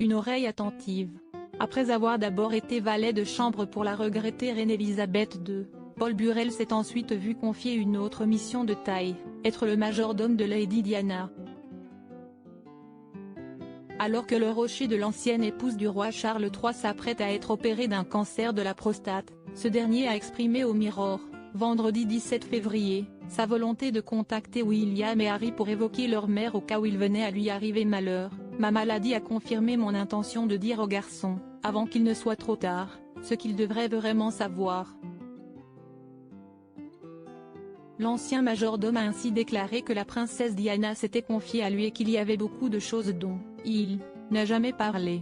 une oreille attentive. Après avoir d'abord été valet de chambre pour la regrettée reine Elisabeth II, Paul Burrell s'est ensuite vu confier une autre mission de taille, être le majordome de Lady Diana. Alors que le rocher de l'ancienne épouse du roi Charles III s'apprête à être opéré d'un cancer de la prostate, ce dernier a exprimé au Mirror, vendredi 17 février, sa volonté de contacter William et Harry pour évoquer leur mère au cas où il venait à lui arriver malheur. Ma maladie a confirmé mon intention de dire au garçon, avant qu'il ne soit trop tard, ce qu'il devrait vraiment savoir. L'ancien majordome a ainsi déclaré que la princesse Diana s'était confiée à lui et qu'il y avait beaucoup de choses dont il n'a jamais parlé.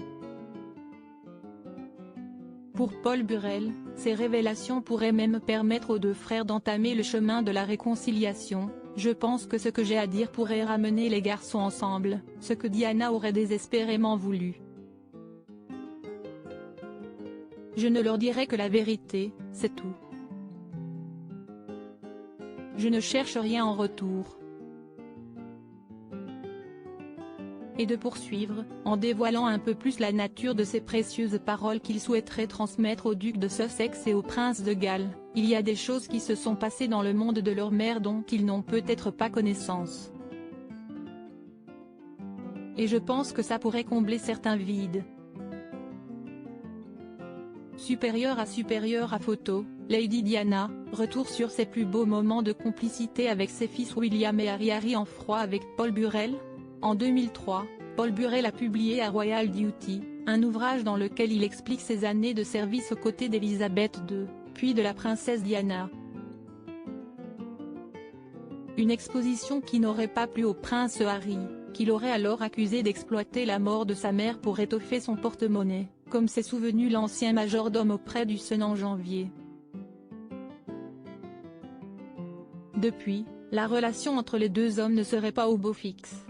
Pour Paul Burrell, ces révélations pourraient même permettre aux deux frères d'entamer le chemin de la réconciliation. Je pense que ce que j'ai à dire pourrait ramener les garçons ensemble, ce que Diana aurait désespérément voulu. Je ne leur dirai que la vérité, c'est tout. Je ne cherche rien en retour. Et de poursuivre, en dévoilant un peu plus la nature de ces précieuses paroles qu'il souhaiterait transmettre au duc de Sussex et au prince de Galles, il y a des choses qui se sont passées dans le monde de leur mère dont ils n'ont peut-être pas connaissance. Et je pense que ça pourrait combler certains vides. Supérieure à photo, Lady Diana, retour sur ses plus beaux moments de complicité avec ses fils William et Harry en froid avec Paul Burrell. En 2003, Paul Burrell a publié à Royal Duty, un ouvrage dans lequel il explique ses années de service aux côtés d'Elisabeth II, puis de la princesse Diana. Une exposition qui n'aurait pas plu au prince Harry, qui l'aurait alors accusé d'exploiter la mort de sa mère pour étoffer son porte-monnaie, comme s'est souvenu l'ancien majordome auprès du Sun en janvier. Depuis, la relation entre les deux hommes ne serait pas au beau fixe.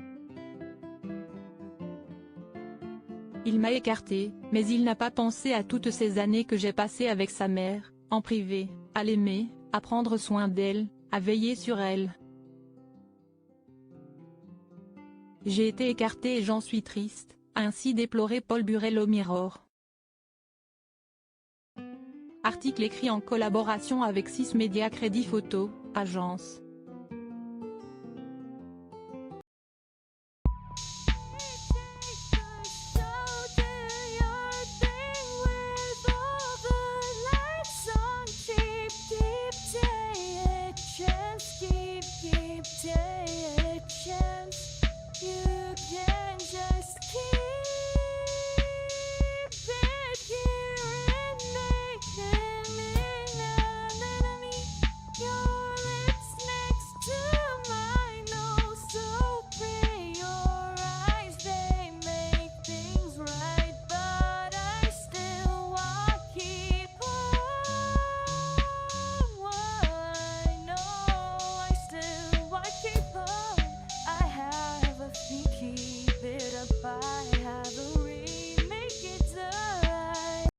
Il m'a écarté, mais il n'a pas pensé à toutes ces années que j'ai passées avec sa mère, en privé, à l'aimer, à prendre soin d'elle, à veiller sur elle. J'ai été écarté et j'en suis triste, a ainsi déploré Paul Burrell au Mirror. Article écrit en collaboration avec 6 Médias Crédit Photo, agence.